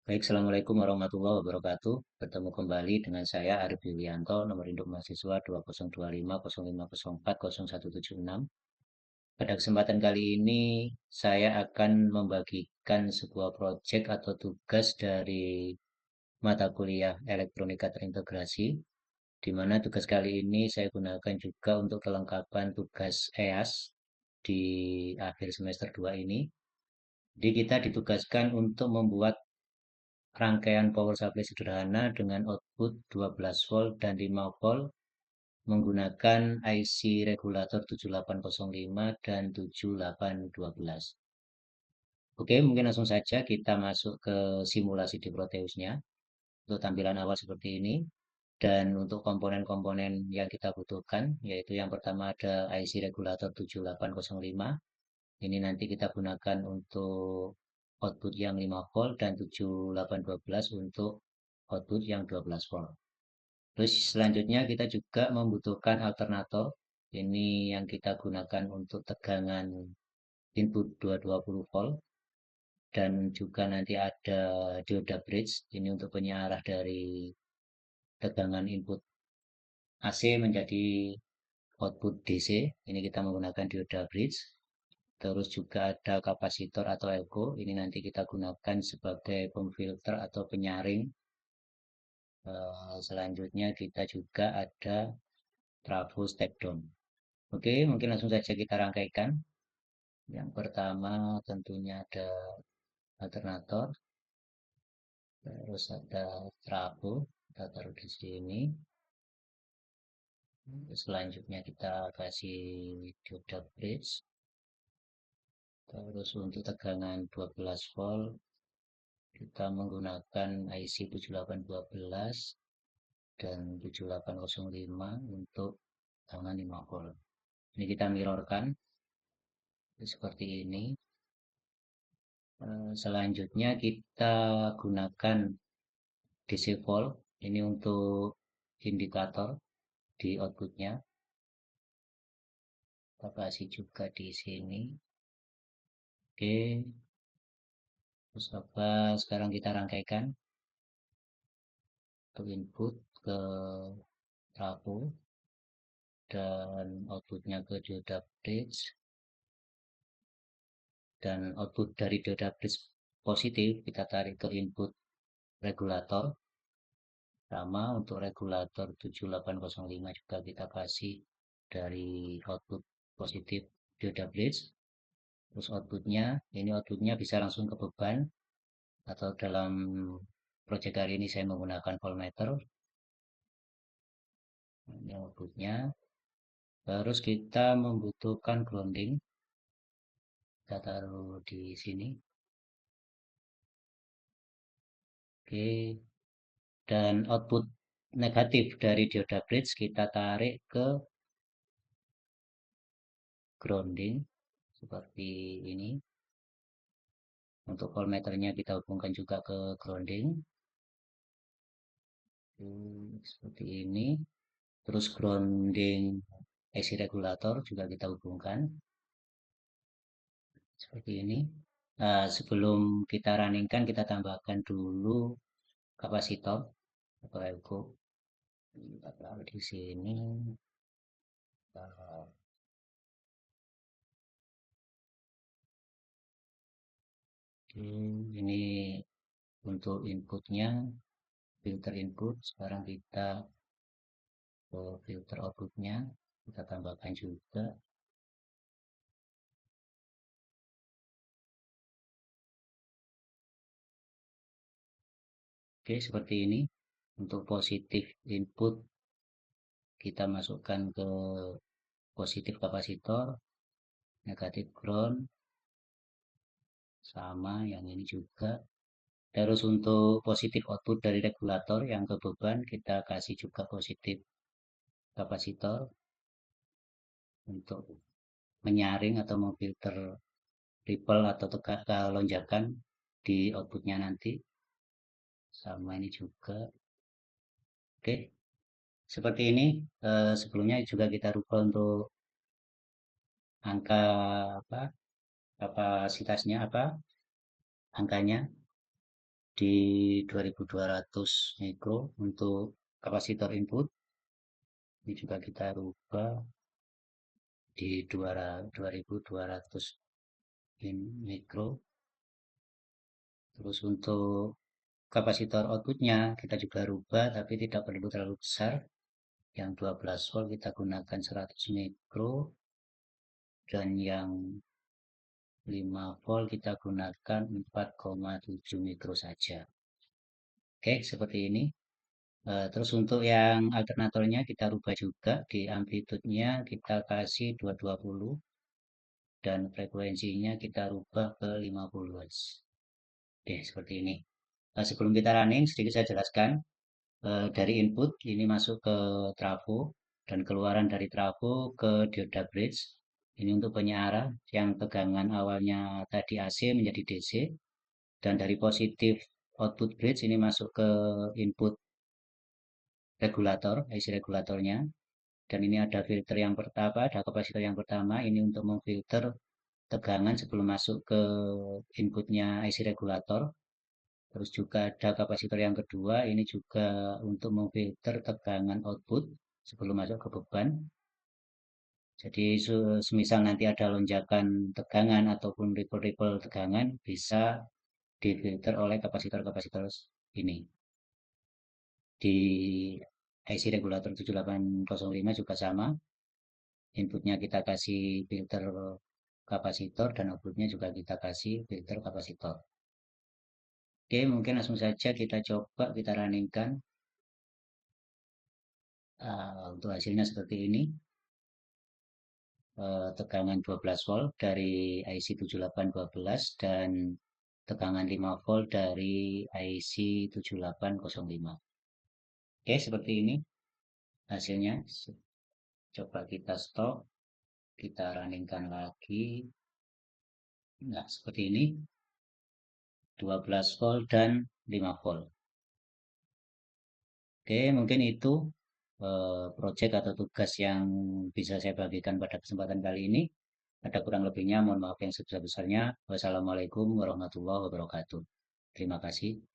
Baik, Assalamualaikum warahmatullahi wabarakatuh. Bertemu kembali dengan saya Arif Yulianto, nomor induk mahasiswa 2025 050540176. Pada kesempatan kali ini, saya akan membagikan sebuah proyek atau tugas dari mata kuliah elektronika terintegrasi, di mana tugas kali ini saya gunakan juga untuk kelengkapan tugas EAS di akhir semester 2 ini. Jadi kita ditugaskan untuk membuat rangkaian power supply sederhana dengan output 12 volt dan 5 volt menggunakan IC regulator 7805 dan 7812. Oke, mungkin langsung saja kita masuk ke simulasi di Proteusnya. Untuk tampilan awal seperti ini. Dan untuk komponen-komponen yang kita butuhkan, yaitu yang pertama ada IC regulator 7805. Ini nanti kita gunakan untuk output yang 5 volt dan 7812 untuk output yang 12 volt. Terus selanjutnya kita juga membutuhkan alternator. Ini yang kita gunakan untuk tegangan input 220 volt dan juga nanti ada dioda bridge. Ini untuk penyarah dari tegangan input AC menjadi output DC. Ini kita menggunakan dioda bridge. Terus juga ada kapasitor atau elko. Ini nanti kita gunakan sebagai pemfilter atau penyaring. Selanjutnya kita juga ada trafo step down. Oke, mungkin langsung saja kita rangkaikan. Yang pertama tentunya ada alternator, terus ada trafo, kita taruh di sini. Selanjutnya kita kasih dioda bridge. Terus untuk tegangan 12 volt kita menggunakan IC 7812 dan 7805 untuk tegangan 5 volt. Ini kita mirrorkan seperti ini. Selanjutnya kita gunakan DC volt. Ini untuk indikator di outputnya. Kita kasih juga di sini. Oke, terus apa? Sekarang kita rangkaikan untuk input ke trafo dan outputnya ke dioda bridge, dan output dari dioda bridge positif kita tarik ke input regulator. Sama untuk regulator 7805 juga kita kasih dari output positif dioda bridge. Terus outputnya, ini outputnya bisa langsung ke beban, atau dalam project hari ini saya menggunakan voltmeter. Ini outputnya. Terus kita membutuhkan grounding. Kita taruh di sini. Oke. Dan output negatif dari dioda bridge kita tarik ke grounding seperti ini. Untuk voltmeternya kita hubungkan juga ke grounding. Seperti ini. Terus grounding AC regulator juga kita hubungkan seperti ini. Nah, sebelum kita runningkan, kita tambahkan dulu kapasitor atau elko. Kita taruh di sini. Nah, ini untuk inputnya, filter input. Sekarang kita ke filter outputnya, kita tambahkan juga. Oke, seperti ini. Untuk positif input, kita masukkan ke positif kapasitor, negatif ground, sama yang ini juga. Terus untuk positif output dari regulator yang ke beban, kita kasih juga positif kapasitor untuk menyaring atau memfilter ripple atau lonjakan di outputnya nanti. Sama ini juga. Oke, seperti ini. Sebelumnya juga kita rubah untuk angka apa, kapasitasnya apa, angkanya. di 2200 mikro untuk kapasitor input. Ini juga kita rubah di 2200 mikro. Terus untuk kapasitor outputnya kita juga rubah, tapi tidak perlu terlalu besar. Yang 12 volt kita gunakan 100 mikro, dan yang 5 volt kita gunakan 4,7 mikro saja. Oke, seperti ini. Terus untuk yang alternatornya kita rubah juga, di amplitude-nya kita kasih 220 dan frekuensinya kita rubah ke 50 Hz. Oke, seperti ini. Sebelum kita running, sedikit saya jelaskan. Dari input ini masuk ke trafo dan keluaran dari trafo ke dioda bridge. Ini untuk penyearah yang tegangan awalnya tadi AC menjadi DC, dan dari positif output bridge ini masuk ke input regulator, IC regulatornya. Dan ini ada filter yang pertama, ada kapasitor yang pertama, ini untuk memfilter tegangan sebelum masuk ke inputnya IC regulator. Terus juga ada kapasitor yang kedua, ini juga untuk memfilter tegangan output sebelum masuk ke beban. Jadi semisal nanti ada lonjakan tegangan ataupun ripple-ripple tegangan, bisa difilter oleh kapasitor-kapasitor ini. Di IC regulator 7805 juga sama, inputnya kita kasih filter kapasitor dan outputnya juga kita kasih filter kapasitor. Oke, mungkin langsung saja kita coba, kita runningkan. Untuk hasilnya seperti ini. Tegangan 12 volt dari IC 7812 dan tegangan 5 volt dari IC 7805. Oke, seperti ini hasilnya. Coba kita stop, kita runningkan lagi. Nah, seperti ini. 12 volt dan 5 volt. Oke, mungkin itu proyek atau tugas yang bisa saya bagikan pada kesempatan kali ini. Ada kurang lebihnya, mohon maaf yang sebesar-besarnya. Wassalamualaikum warahmatullahi wabarakatuh. Terima kasih.